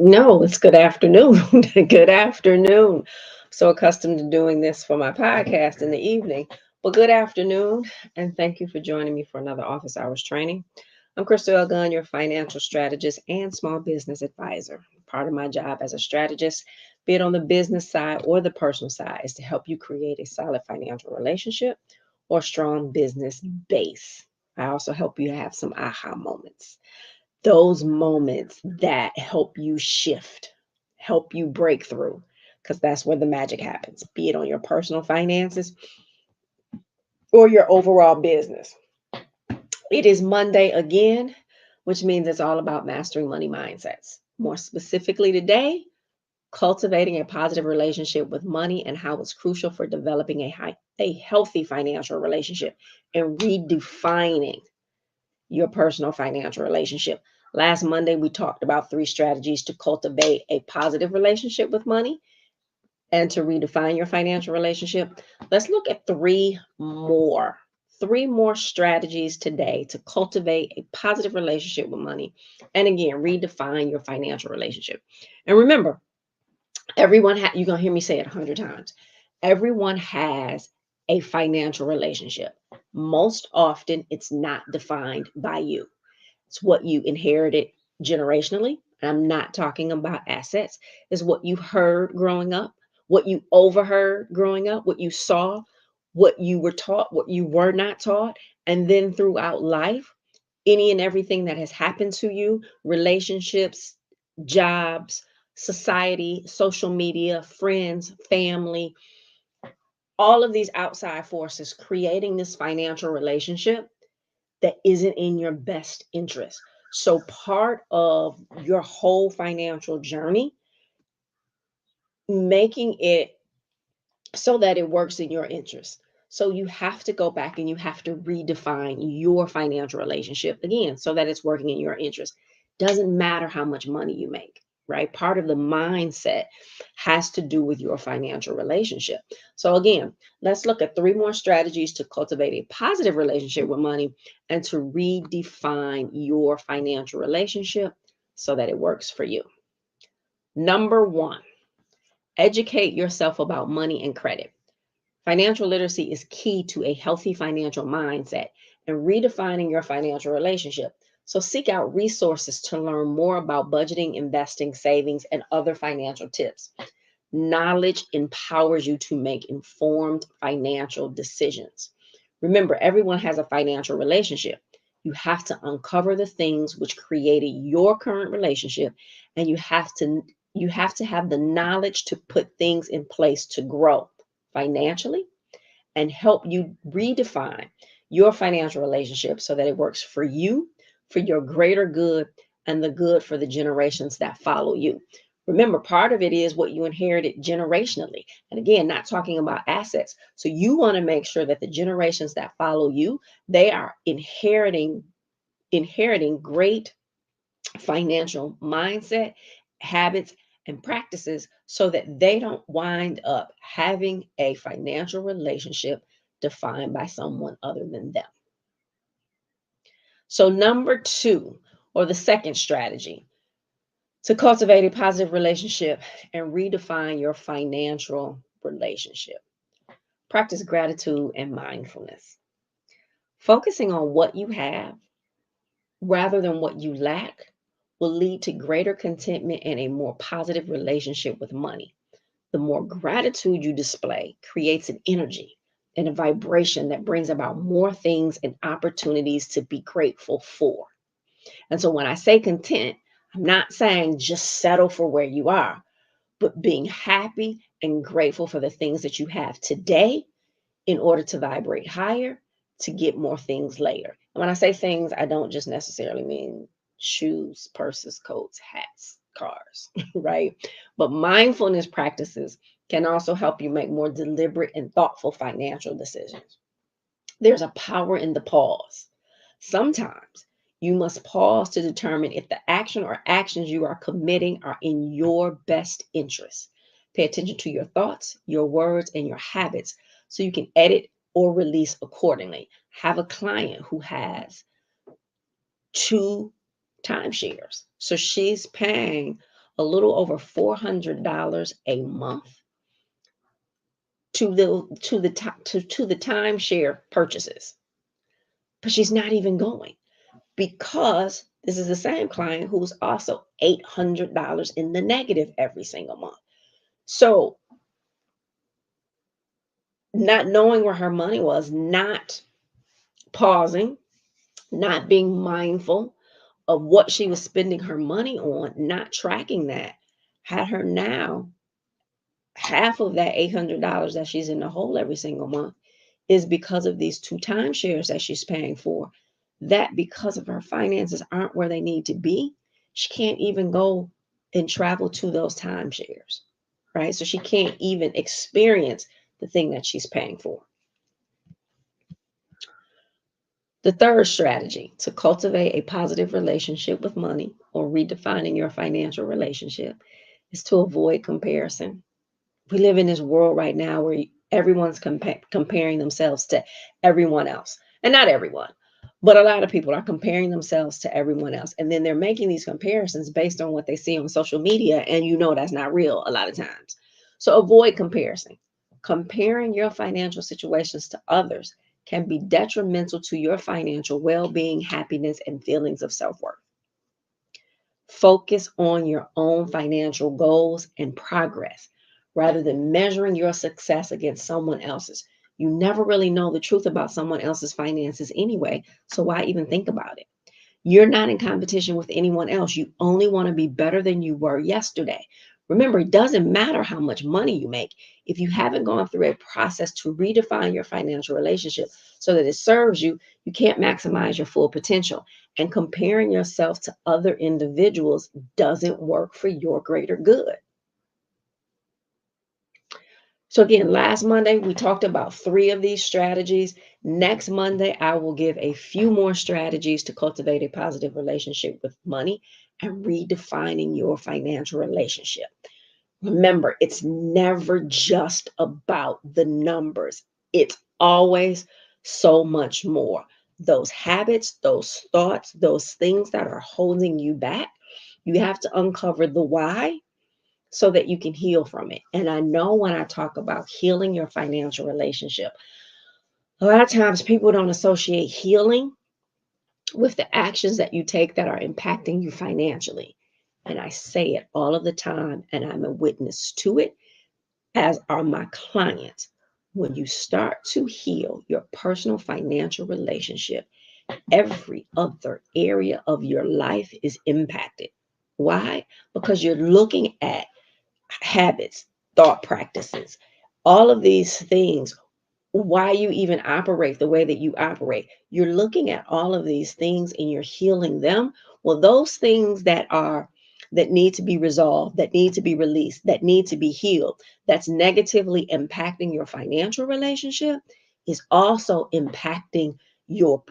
No, it's good afternoon. Good afternoon. So accustomed to doing this for my podcast in the evening. Well, good afternoon, and thank you for joining me for another office hours training. I'm Crystal L. Gunn, your financial strategist and small business advisor. Part of my job as a strategist, be it on the business side or the personal side, is to help you create a solid financial relationship or strong business base. I also help you have some aha moments, those moments that help you shift, help you break through, because that's where the magic happens, be it on your personal finances or your overall business. It is Monday again, which means it's all about mastering money mindsets. More specifically today, cultivating a positive relationship with money and how it's crucial for developing a healthy financial relationship and redefining your personal financial relationship. Last Monday, we talked about 3 strategies to cultivate a positive relationship with money and to redefine your financial relationship. Let's look at 3 more strategies today to cultivate a positive relationship with money and again, redefine your financial relationship. And remember, everyone you're going to hear me say it 100 times. Everyone has a financial relationship. Most often, it's not defined by you. It's what you inherited generationally. I'm not talking about assets. It's what you heard growing up, what you overheard growing up, what you saw, what you were taught, what you were not taught. And then throughout life, any and everything that has happened to you, relationships, jobs, society, social media, friends, family, all of these outside forces creating this financial relationship that isn't in your best interest. So part of your whole financial journey, making it so that it works in your interest. So you have to go back and you have to redefine your financial relationship again so that it's working in your interest. Doesn't matter how much money you make, right? Part of the mindset has to do with your financial relationship. So again, let's look at 3 more strategies to cultivate a positive relationship with money and to redefine your financial relationship so that it works for you. Number 1, educate yourself about money and credit. Financial literacy is key to a healthy financial mindset and redefining your financial relationship. So seek out resources to learn more about budgeting, investing, savings, and other financial tips. Knowledge empowers you to make informed financial decisions. Remember, everyone has a financial relationship. You have to uncover the things which created your current relationship, and you have to have the knowledge to put things in place to grow financially and help you redefine your financial relationship so that it works for you, for your greater good, and the good for the generations that follow you. Remember, part of it is what you inherited generationally. And again, not talking about assets. So you want to make sure that the generations that follow you, they are inheriting great financial mindset, habits, and practices so that they don't wind up having a financial relationship defined by someone other than them. So number 2, or the second strategy to cultivate a positive relationship and redefine your financial relationship. Practice gratitude and mindfulness. Focusing on what you have rather than what you lack will lead to greater contentment and a more positive relationship with money. The more gratitude you display creates an energy and a vibration that brings about more things and opportunities to be grateful for. And so when I say content, I'm not saying just settle for where you are, but being happy and grateful for the things that you have today in order to vibrate higher to get more things later. And when I say things, I don't just necessarily mean shoes, purses, coats, hats, cars, right? But mindfulness practices can also help you make more deliberate and thoughtful financial decisions. There's a power in the pause. Sometimes you must pause to determine if the action or actions you are committing are in your best interest. Pay attention to your thoughts, your words, and your habits so you can edit or release accordingly. Have a client who has 2 timeshares. So she's paying a little over $400 a month to the timeshare purchases, but she's not even going, because this is the same client who's also $800 in the negative every single month. So, not knowing where her money was, not pausing, not being mindful of what she was spending her money on, not tracking that, had her now half of that $800 that she's in the hole every single month is because of these 2 timeshares that she's paying for. That because of her finances aren't where they need to be, she can't even go and travel to those timeshares, right? So she can't even experience the thing that she's paying for. The third strategy to cultivate a positive relationship with money or redefining your financial relationship is to avoid comparison. We live in this world right now where everyone's comparing themselves to everyone else. And not everyone, but a lot of people are comparing themselves to everyone else. And then they're making these comparisons based on what they see on social media. And you know that's not real a lot of times. So avoid comparison. Comparing your financial situations to others can be detrimental to your financial well being, happiness, and feelings of self worth. Focus on your own financial goals and progress rather than measuring your success against someone else's. You never really know the truth about someone else's finances anyway, so why even think about it? You're not in competition with anyone else. You only want to be better than you were yesterday. Remember, it doesn't matter how much money you make. If you haven't gone through a process to redefine your financial relationship so that it serves you, you can't maximize your full potential. And comparing yourself to other individuals doesn't work for your greater good. So, again, last Monday, we talked about 3 of these strategies. Next Monday, I will give a few more strategies to cultivate a positive relationship with money and redefining your financial relationship. Remember, it's never just about the numbers, it's always so much more. Those habits, those thoughts, those things that are holding you back, you have to uncover the why so that you can heal from it. And I know when I talk about healing your financial relationship, a lot of times people don't associate healing with the actions that you take that are impacting you financially. And I say it all of the time, and I'm a witness to it, as are my clients. When you start to heal your personal financial relationship, every other area of your life is impacted. Why? Because you're looking at habits, thought practices, all of these things, why you even operate the way that you operate. You're looking at all of these things and you're healing them. Well, those things that need to be resolved, that need to be released, that need to be healed, that's negatively impacting your financial relationship is also impacting your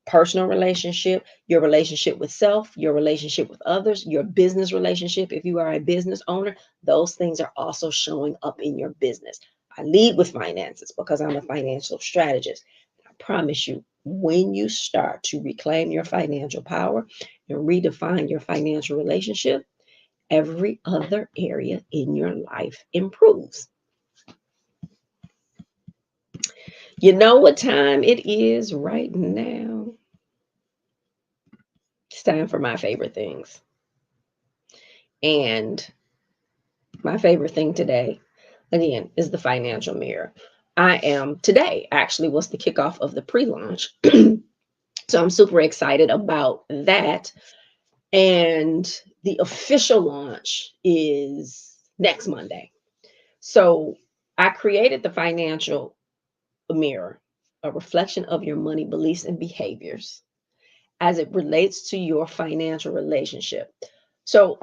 personal relationship, your relationship with self, your relationship with others, your business relationship. If you are a business owner, those things are also showing up in your business. I lead with finances because I'm a financial strategist. I promise you, when you start to reclaim your financial power and redefine your financial relationship, every other area in your life improves. You know what time it is right now? It's time for my favorite things. And my favorite thing today, again, is the financial mirror. Today actually was the kickoff of the pre launch. So I'm super excited about that. And the official launch is next Monday. So I created the financial mirror, a reflection of your money beliefs and behaviors as it relates to your financial relationship. So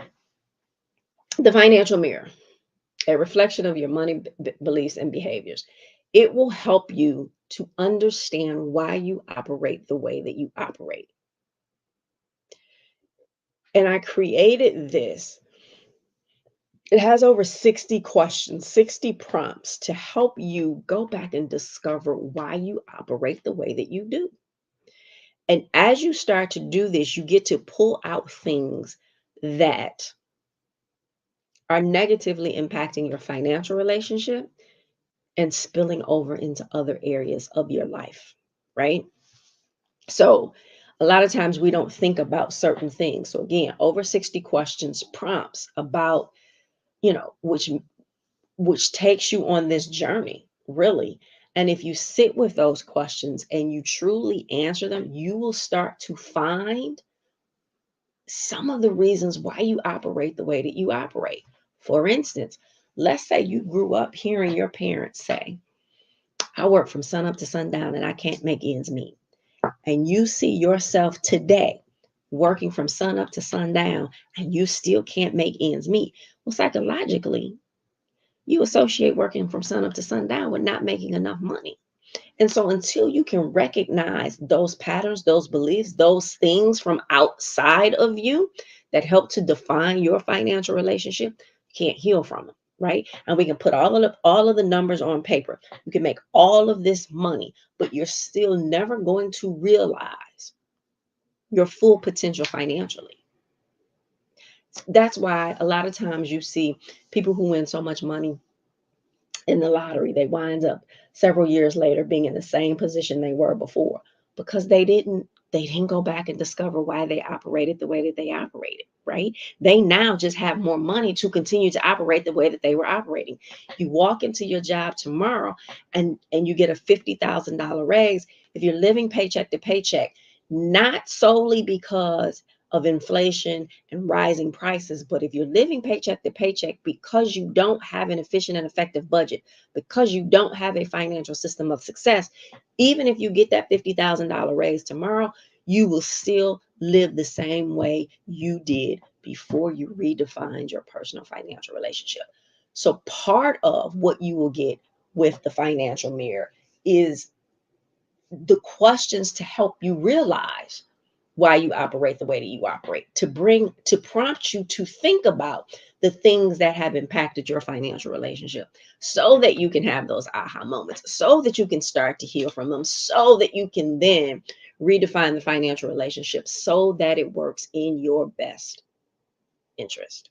the financial mirror, a reflection of your money beliefs and behaviors. It will help you to understand why you operate the way that you operate. And I created this. It has over 60 questions, 60 prompts to help you go back and discover why you operate the way that you do. And as you start to do this, you get to pull out things that are negatively impacting your financial relationship and spilling over into other areas of your life, right? So, a lot of times we don't think about certain things. So, again, over 60 questions, prompts about, which takes you on this journey, really. And if you sit with those questions and you truly answer them, you will start to find some of the reasons why you operate the way that you operate. For instance, let's say you grew up hearing your parents say, I work from sun up to sundown and I can't make ends meet. And you see yourself today working from sun up to sundown and you still can't make ends meet. Well, psychologically, you associate working from sun up to sundown with not making enough money. And so until you can recognize those patterns, those beliefs, those things from outside of you that help to define your financial relationship, you can't heal from them, right? And we can put all of the numbers on paper. You can make all of this money, but you're still never going to realize your full potential financially. That's why a lot of times you see people who win so much money in the lottery, they wind up several years later being in the same position they were before because they didn't go back and discover why they operated the way that they operated, right? They now just have more money to continue to operate the way that they were operating. You walk into your job tomorrow and you get a $50,000 raise. If you're living paycheck to paycheck, not solely because of inflation and rising prices, but if you're living paycheck to paycheck because you don't have an efficient and effective budget, because you don't have a financial system of success, even if you get that $50,000 raise tomorrow, you will still live the same way you did before you redefined your personal financial relationship. So part of what you will get with the financial mirror is the questions to help you realize why you operate the way that you operate, to prompt you to think about the things that have impacted your financial relationship so that you can have those aha moments, so that you can start to heal from them, so that you can then redefine the financial relationship so that it works in your best interest.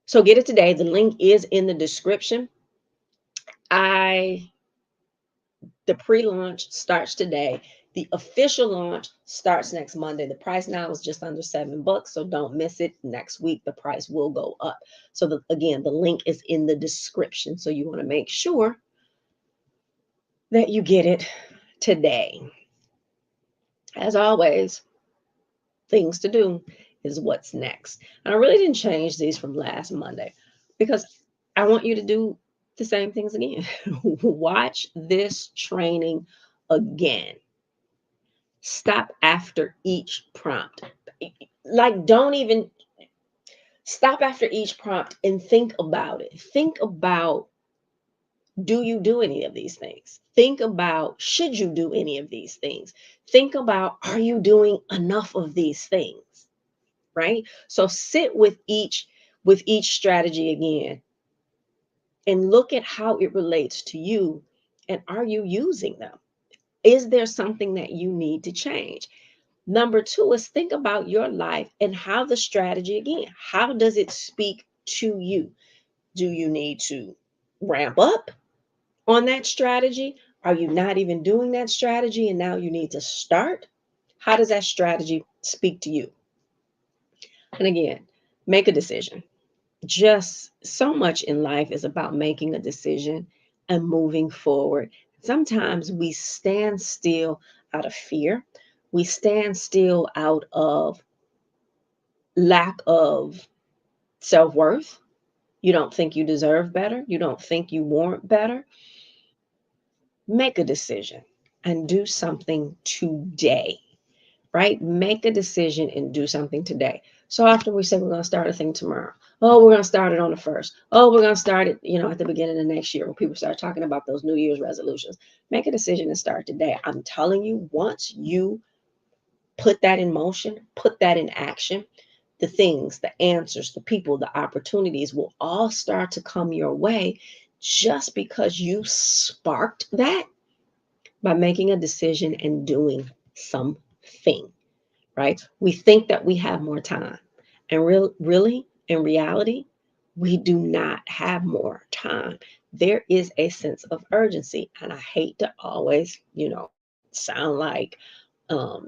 So get it today. The link is in the description. I The pre-launch starts today. The official launch starts next Monday. The price now is just under $7, so don't miss it. Next week, the price will go up. So again, the link is in the description. So you want to make sure that you get it today. As always, things to do is what's next. And I really didn't change these from last Monday because I want you to do the same things again. Watch this training again. Stop after each prompt. Like, don't even stop after each prompt and think about it. Think about, do you do any of these things? Think about, should you do any of these things? Think about, are you doing enough of these things? Right? So sit with each strategy again and look at how it relates to you, and are you using them? Is there something that you need to change? Number two is think about your life and how the strategy, again, how does it speak to you? Do you need to ramp up on that strategy? Are you not even doing that strategy and now you need to start? How does that strategy speak to you? And again, make a decision. Just so much in life is about making a decision and moving forward. Sometimes we stand still out of fear. We stand still out of lack of self worth. You don't think you deserve better? You don't think you warrant better? Make a decision and do something today, right? Make a decision and do something today. So often we say we're going to start a thing tomorrow. Oh, we're going to start it on the 1st. Oh, we're going to start it, at the beginning of next year when people start talking about those New Year's resolutions. Make a decision and start today. I'm telling you, once you put that in motion, put that in action, the things, the answers, the people, the opportunities will all start to come your way just because you sparked that by making a decision and doing something, right? We think that we have more time. And really, in reality, we do not have more time. There is a sense of urgency. And I hate to always, sound like, I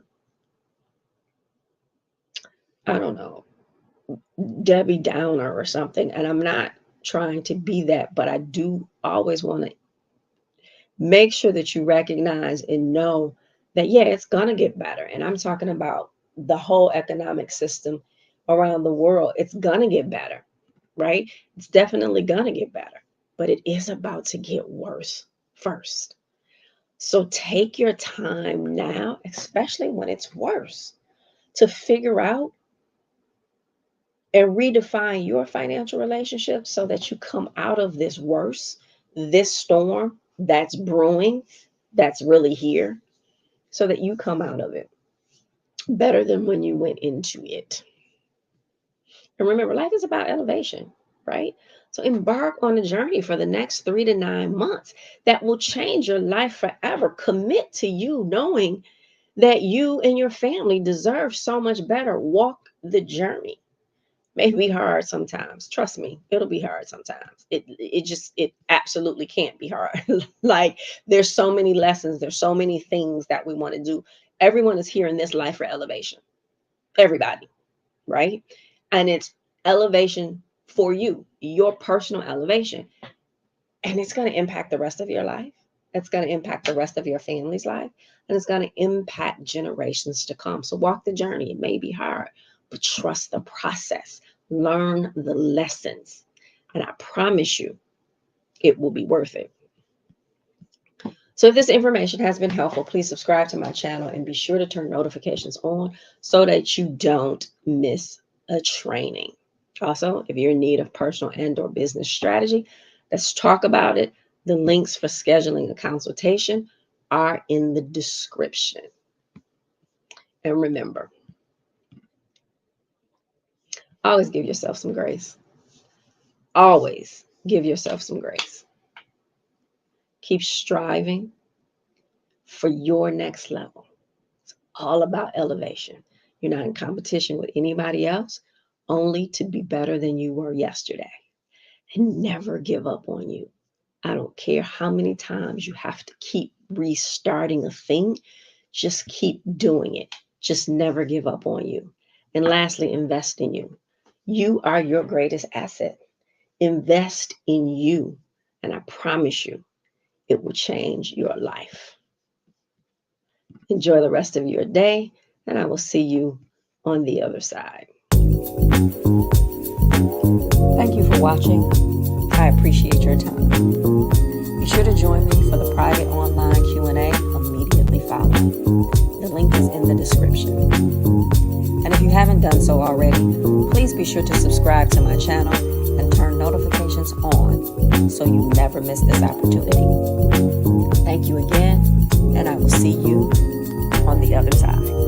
don't know, Debbie Downer or something. And I'm not trying to be that, but I do always want to make sure that you recognize and know that, yeah, it's going to get better. And I'm talking about the whole economic system around the world. It's going to get better, right? It's definitely going to get better, but it is about to get worse first. So take your time now, especially when it's worse, to figure out and redefine your financial relationship so that you come out of this storm that's brewing, that's really here, so that you come out of it better than when you went into it. And remember, life is about elevation, right? So embark on a journey for the next 3 to 9 months that will change your life forever. Commit to you knowing that you and your family deserve so much better. Walk the journey. May be hard sometimes. Trust me, it'll be hard sometimes. It absolutely can't be hard. Like, there's so many lessons, there's so many things that we want to do. Everyone is here in this life for elevation. Everybody, right? And it's elevation for you, your personal elevation. And it's going to impact the rest of your life. It's going to impact the rest of your family's life. And it's going to impact generations to come. So walk the journey. It may be hard, but trust the process. Learn the lessons. And I promise you, it will be worth it. So if this information has been helpful, please subscribe to my channel and be sure to turn notifications on so that you don't miss a training. Also, if you're in need of personal and/or business strategy, let's talk about it. The links for scheduling a consultation are in the description. And remember, always give yourself some grace. Always give yourself some grace. Keep striving for your next level. It's all about elevation. You're not in competition with anybody else, only to be better than you were yesterday. And never give up on you. I don't care how many times you have to keep restarting a thing, just keep doing it. Just never give up on you. And lastly, invest in you. You are your greatest asset. Invest in you, and I promise you, it will change your life. Enjoy the rest of your day, and I will see you on the other side. Thank you for watching. I appreciate your time. Be sure to join me for the private online Q&A immediately following. The link is in the description. And if you haven't done so already, please be sure to subscribe to my channel and turn notifications on so you never miss this opportunity. Thank you again, and I will see you on the other side.